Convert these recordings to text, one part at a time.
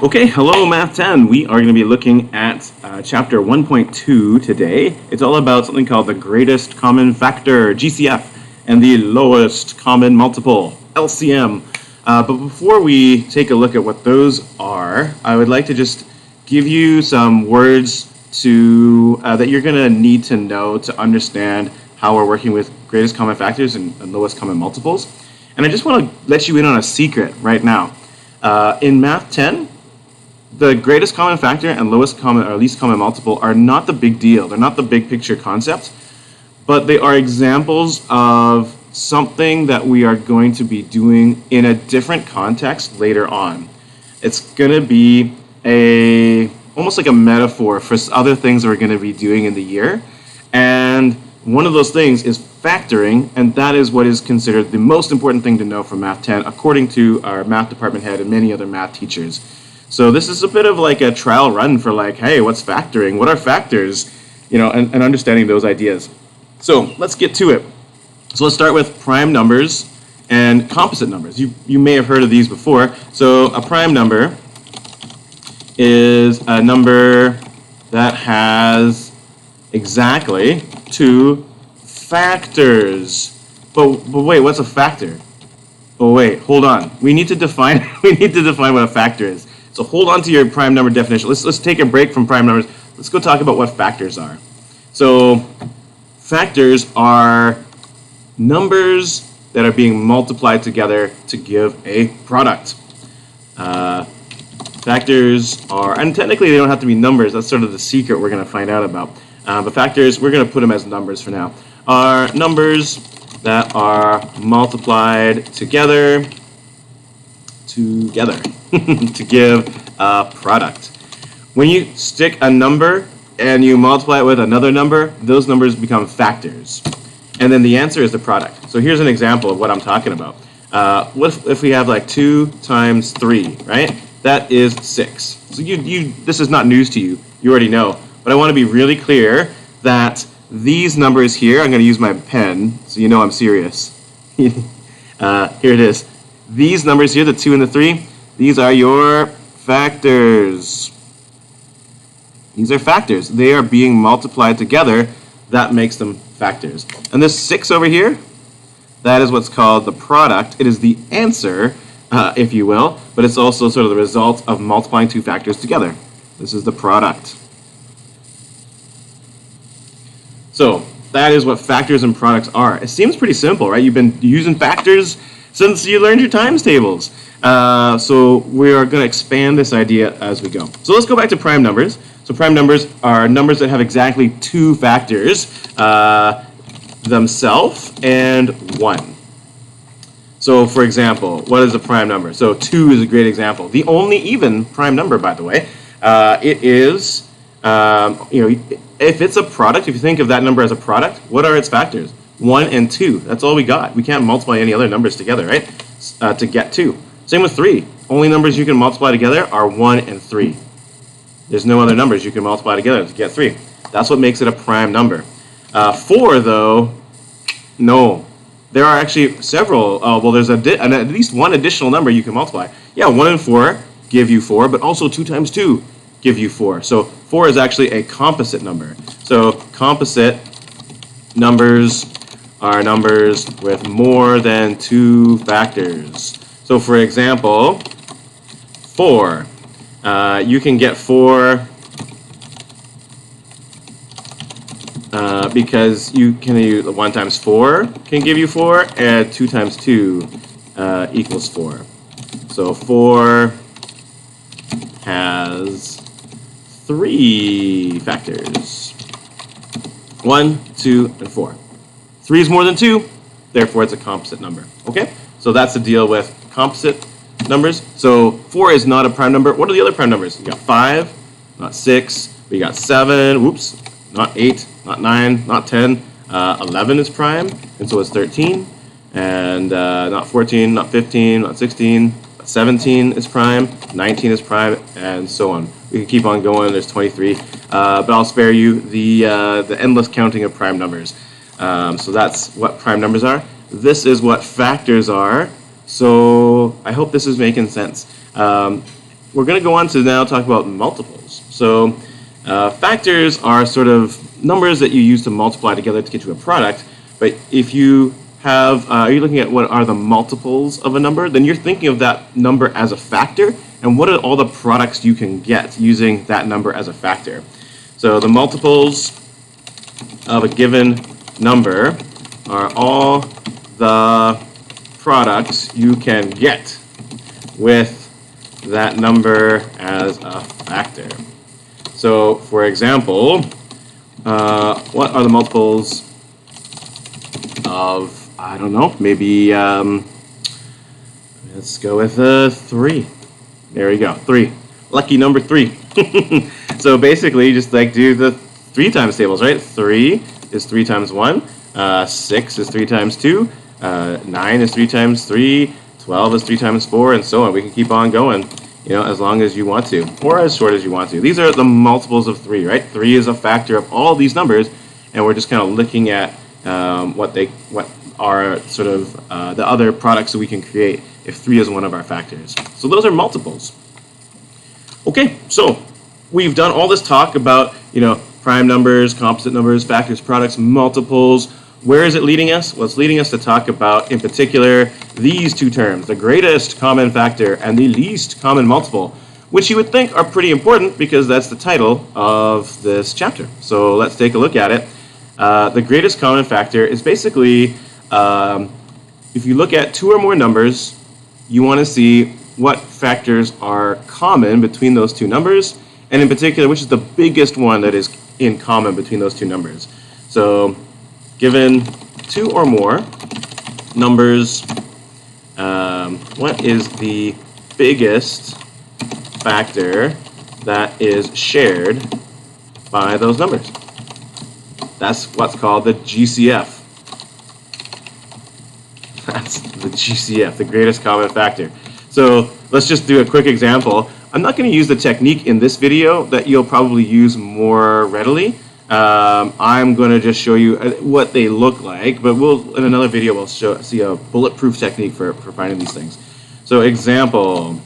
Okay, hello Math 10. We are going to be looking at chapter 1.2 today. It's all about something called the greatest common factor, GCF, and the lowest common multiple, LCM. But before we take a look at what those are, I would like to just give you some words that you're going to need to know to understand how we're working with greatest common factors and lowest common multiples. And I just want to let you in on a secret right now. In Math 10, the greatest common factor and lowest common or least common multiple are not the big deal. They're not the big picture concepts, but they are examples of something that we are going to be doing in a different context later on. It's going to be almost like a metaphor for other things that we're going to be doing in the year. And one of those things is factoring, and that is what is considered the most important thing to know for Math 10, according to our math department head and many other math teachers. So this is a bit of like a trial run for like, hey, what's factoring? What are factors? And understanding those ideas. So let's get to it. So let's start with prime numbers and composite numbers. You may have heard of these before. So a prime number is a number that has exactly two factors. But wait, what's a factor? Oh wait, hold on. We need to define what a factor is. So hold on to your prime number definition. Let's take a break from prime numbers. Let's go talk about what factors are. So factors are numbers that are being multiplied together to give a product. Factors are, and technically they don't have to be numbers. That's sort of the secret we're going to find out about. But factors, we're going to put them as numbers for now, are numbers that are multiplied together to give a product. When you stick a number and you multiply it with another number, those numbers become factors. And then the answer is the product. So here's an example of what I'm talking about. What if we have like 2 times 3, right? That is 6. So this is not news to you. You already know. But I want to be really clear that these numbers here, I'm going to use my pen so you know I'm serious. Here it is. These numbers here, the 2 and the 3, these are your factors. These are factors. They are being multiplied together. That makes them factors. And this 6 over here, that is what's called the product. It is the answer, if you will, but it's also sort of the result of multiplying two factors together. This is the product. So that is what factors and products are. It seems pretty simple, right? You've been using factors since you learned your times tables. So we are going to expand this idea as we go. So let's go back to prime numbers. So prime numbers are numbers that have exactly two factors, themselves and 1. So for example, what is a prime number? So 2 is a great example. The only even prime number, by the way. It is, if it's a product, if you think of that number as a product, what are its factors? 1 and 2. That's all we got. We can't multiply any other numbers together, right? To get 2. Same with 3. Only numbers you can multiply together are 1 and 3. There's no other numbers you can multiply together to get 3. That's what makes it a prime number. 4, though, no. There are actually several. There's at least one additional number you can multiply. Yeah, 1 and 4 give you 4, but also 2 times 2 give you 4. So 4 is actually a composite number. So composite numbers are numbers with more than 2 factors. So for example, 4. You can get 4 because you can use 1 times 4 can give you 4, and 2 times 2 equals 4. So 4 has 3 factors. 1, 2, and 4. 3 is more than 2, therefore it's a composite number. Okay? So that's the deal with composite numbers. So 4 is not a prime number. What are the other prime numbers? You got 5, not 6. We got 7. Whoops. Not 8, not 9, not 10. 11 is prime, and so is 13. And not 14, not 15, not 16. 17 is prime, 19 is prime, and so on. We can keep on going. There's 23, but I'll spare you the endless counting of prime numbers. So that's what prime numbers are. This is what factors are. So I hope this is making sense. we're going to go on to now talk about multiples. So factors are sort of numbers that you use to multiply together to get you a product. But if you have, are you looking at what are the multiples of a number? Then you're thinking of that number as a factor, and what are all the products you can get using that number as a factor. So the multiples of a given number are all the products you can get with that number as a factor. So, for example, what are the multiples of, I don't know, maybe, let's go with 3. There we go, 3. Lucky number 3. So basically, just like do the 3 times tables, right? 3 is 3 times 1, 6 is 3 times 2, 9 is 3 times 3, 12 is 3 times 4, and so on. We can keep on going, as long as you want to, or as short as you want to. These are the multiples of 3, right? 3 is a factor of all these numbers, and we're just kind of looking at what are sort of the other products that we can create if 3 is one of our factors. So those are multiples. Okay, so we've done all this talk about, prime numbers, composite numbers, factors, products, multiples. Where is it leading us? Well, it's leading us to talk about, in particular, these 2 terms, the greatest common factor and the least common multiple, which you would think are pretty important because that's the title of this chapter. So let's take a look at it. The greatest common factor is basically, if you look at 2 or more numbers, you want to see what factors are common between those 2 numbers, and in particular, which is the biggest one that is in common between those 2 numbers. So, given 2 or more numbers, what is the biggest factor that is shared by those numbers? That's what's called the GCF. That's the GCF, the greatest common factor. So let's just do a quick example. I'm not going to use the technique in this video that you'll probably use more readily. I'm going to just show you what they look like, but in another video we'll see a bulletproof technique for finding these things. So example,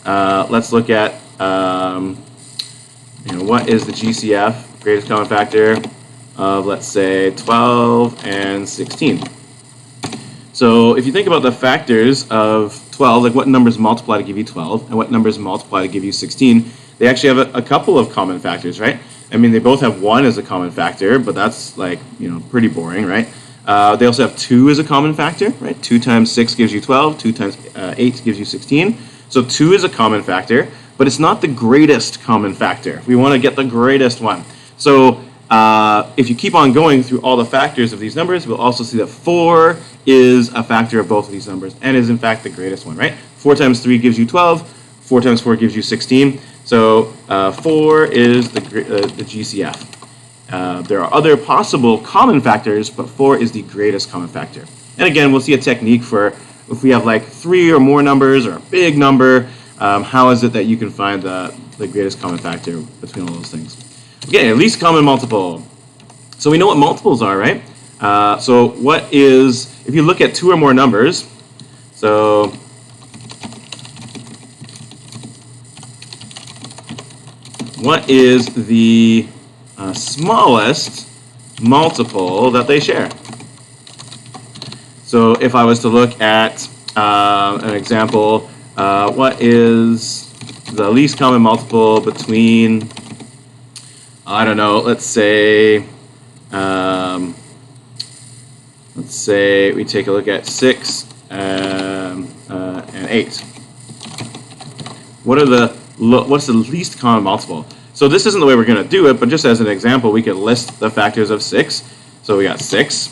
let's look at what is the GCF, greatest common factor, of let's say 12 and 16. So if you think about the factors of 12, like what numbers multiply to give you 12 and what numbers multiply to give you 16, they actually have a couple of common factors, right? I mean, they both have 1 as a common factor, but that's like, pretty boring, right? They also have 2 as a common factor, right? 2 times 6 gives you 12, 2 times 8 gives you 16. So 2 is a common factor, but it's not the greatest common factor. We want to get the greatest one. So if you keep on going through all the factors of these numbers, we'll also see that 4 is a factor of both of these numbers and is in fact the greatest one, right? 4 times 3 gives you 12, 4 times 4 gives you 16. So 4 is the GCF. There are other possible common factors, but 4 is the greatest common factor. And again, we'll see a technique for if we have like 3 or more numbers or a big number, how is it that you can find the greatest common factor between all those things? Okay, least common multiple. So we know what multiples are, right? So what is, if you look at 2 or more numbers, so what is the smallest multiple that they share? So if I was to look at an example, what is the least common multiple between, I don't know, let's say we take a look at 6 and 8. What's the least common multiple? So this isn't the way we're going to do it, but just as an example, we could list the factors of 6. So we got 6,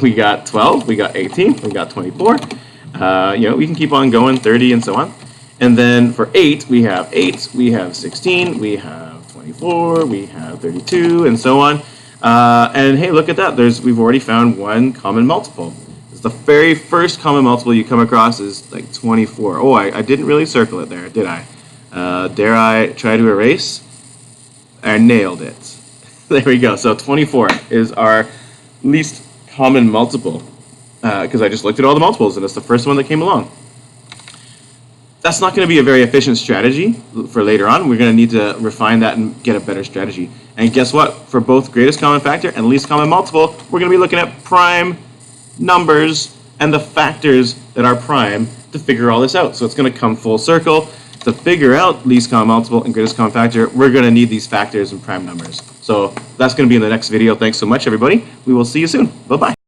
we got 12, we got 18, we got 24. We can keep on going, 30 and so on. And then for 8, we have 16, we have 24, we have 32, and so on. And hey, look at that. We've already found one common multiple. It's the very first common multiple you come across is like 24. Oh, I didn't really circle it there, did I? Dare I try to erase? I nailed it. There we go. So 24 is our least common multiple because I just looked at all the multiples and it's the first one that came along. That's not going to be a very efficient strategy for later on. We're going to need to refine that and get a better strategy. And guess what? For both greatest common factor and least common multiple, we're going to be looking at prime numbers and the factors that are prime to figure all this out. So it's going to come full circle. To figure out least common multiple and greatest common factor, we're going to need these factors and prime numbers. So that's going to be in the next video. Thanks so much, everybody. We will see you soon. Bye-bye.